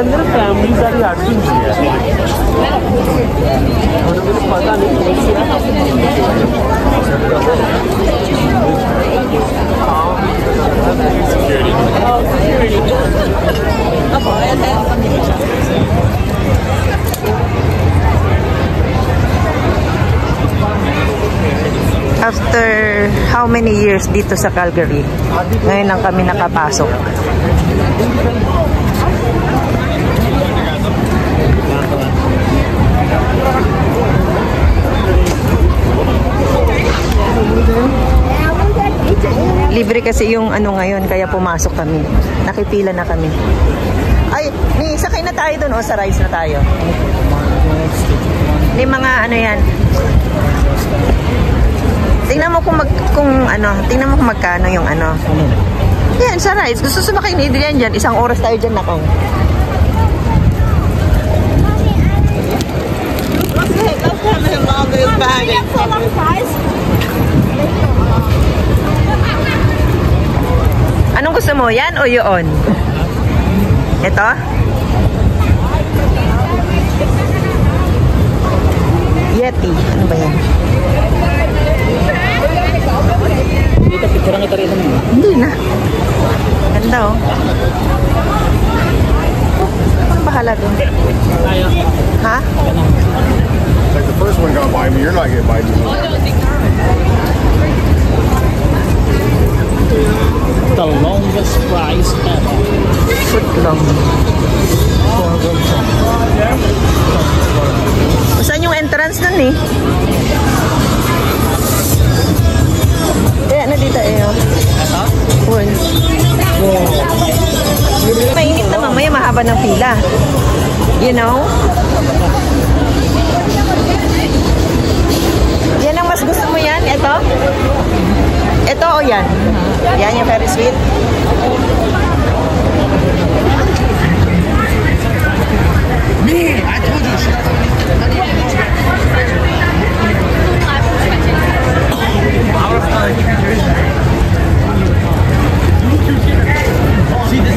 अंदर फैमिली सारी आती हुई है और मुझे पता नहीं कौन सी After how many years dito sa Calgary, ngayon lang kami nakapasok. Libre kasi yung ano ngayon, kaya pumasok kami. Nakipila na kami. Ay, sakay na tayo doon o sa rides na tayo. May mga ano yan. Tingnan mo tingnan mo kung magkano yung ano. Yan, sa rides. Gusto sumakay ni Adrian dyan. 1 oras tayo dyan, nakong. Anong gusto mo? Yan o yun? Ito? Yeti. Ano ba yan? Kita picture kita rin mo. Hindi na. Ganda oh. Ang bahala doon. Ha? Like the first one got by me, you're not getting by me. The longest fries ever. Foot long. Saan yung entrance nun eh? Kaya na dito eh. Uy. Mainit na mamaya, mahaba ng pila. You know? Yan ang mas gusto mo yan? Ito? Ito o yan? Yan yung Ferris wheel? Me, I told you. See this?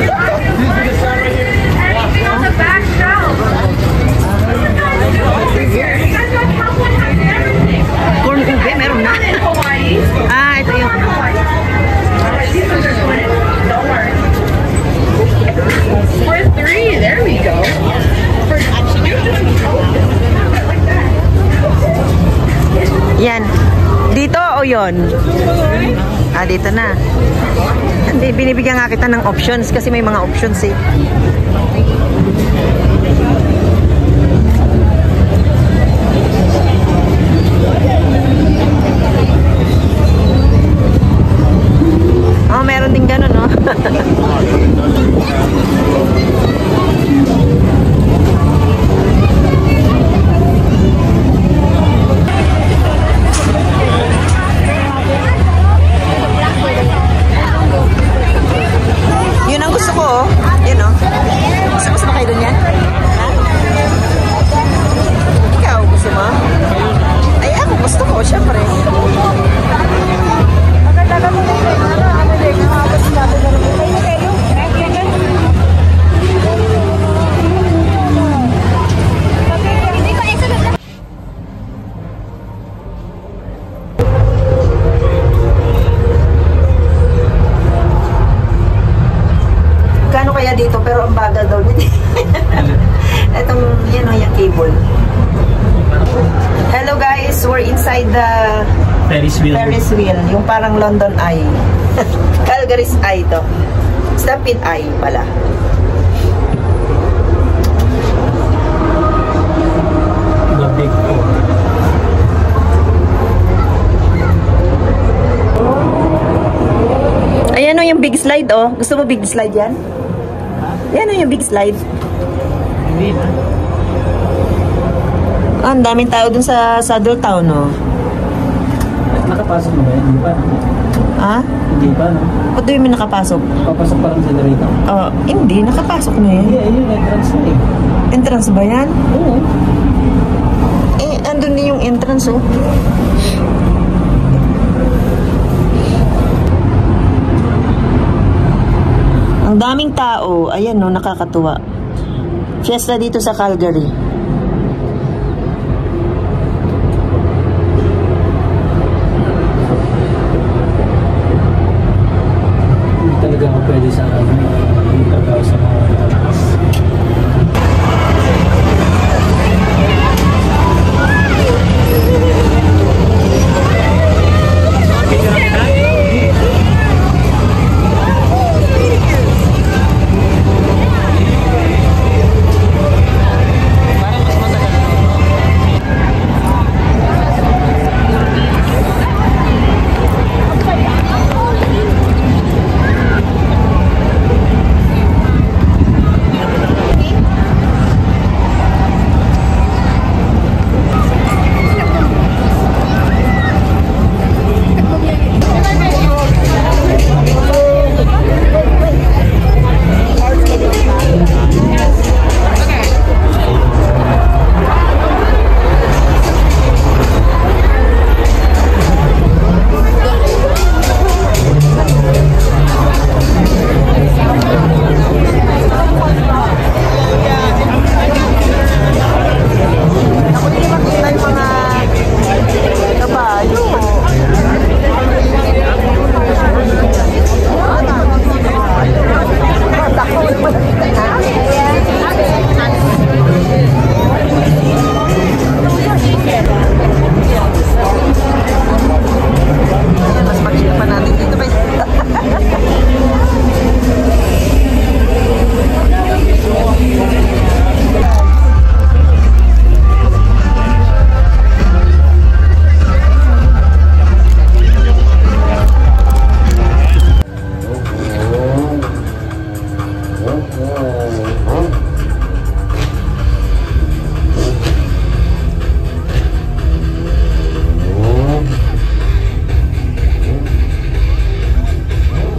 Anything on the back shelf? You guys don't have one has everything. Corn ube, meron na. Hawaii. Ah, ito yung... These ones are going in. Don't worry. For 3, there we go. For Yan. Dito o yon? Ah, dito na. Hindi, binibigyan nga kita ng options kasi may mga options eh. Oh, meron din gano'n, no? Yun ang gusto ko, oh. Yun, oh. Gusto mo sumakay doon yan? Ha? Ikaw, gusto mo? Ay, ako gusto ko, syempre. Kano kaya dito, pero ang bagal daw nito. Itong, yan o, yung cable. Hello guys, we're inside the Ferris wheel. Ferris wheel, yung parang London Eye. Calgary's Eye to. Stampede Eye pala. The big four. Ayan o yung big slide oh. Gusto mo big slide yan? Ayan o yung big slide. Hindi na. Ah, ang daming tao dun sa Saddle Town oh. Nakapasok mo ba yan? Hindi pa. Ha? Hindi pa, no? Ba't do yung nakapasok? Papasok pa rin sa narito. Oh, hindi. Nakapasok na yan. Hindi, ayun, entrance na eh. Entrance ba yan? Oo. Eh, andun din yung entrance oh. Ang daming tao. Ayan no, nakakatuwa. Fiesta dito sa Calgary. Hindi talaga ako pwede sa yung trabaho sa mga malakas.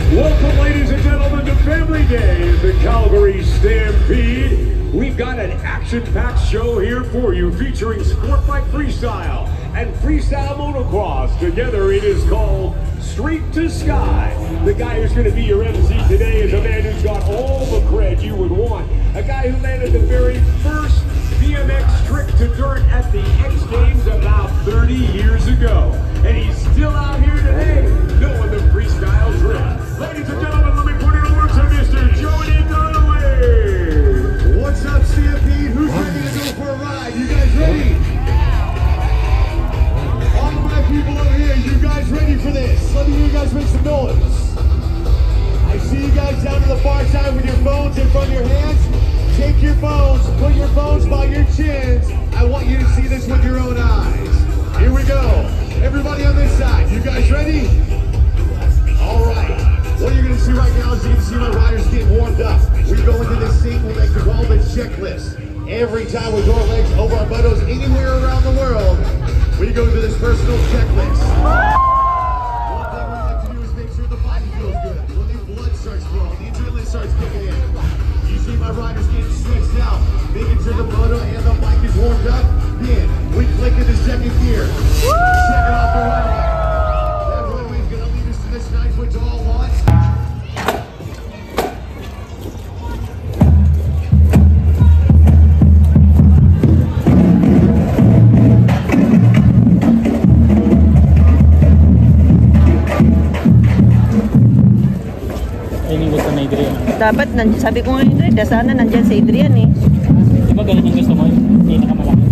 Welcome, ladies and gentlemen, to Family Day in the Calgary Stampede. We've got an action-packed show here for you featuring sport bike freestyle and freestyle motocross. Together it is called Street to Sky. The guy who's going to be your MC today is a man who's got all the cred you would want. A guy who landed the very first BMX trick to dirt at the X Games about 30 years ago. And he's still out here today doing the freestyle drift. Ladies and gentlemen, let me put it over to Mr. Jody Donnelly. What's up, Stampede? Who's ready to go for a ride? You guys ready? All my people over here, you guys ready for this? Let me hear you guys make some noise. I see you guys down to the far side with your phones in front of your hands. Take your phones, put your phones by your chins. I want you to see this with your own eyes. Here we go. Everybody on this side, you guys ready? All right. What you're going to see right now is you can see my riders getting warmed up. We go into this scene we like to call the checklist. Every time we go our legs over our buttocks anywhere around the world, we go through this personal checklist. One thing we like to do is make sure the body feels good. When the blood starts flowing, the adrenaline starts kicking in. You see my riders getting stretched out, making sure the motor and the bike is warmed up. Then we click into second gear. Second off the runway. That runway is going to lead us to this 9-foot tall launch. Ayun gusto na Adrian. Dapat, sabi ko nga Adrian, sana nandyan si Adrian eh. Di ba ganun yung gusto mo? Hindi nakamalaki.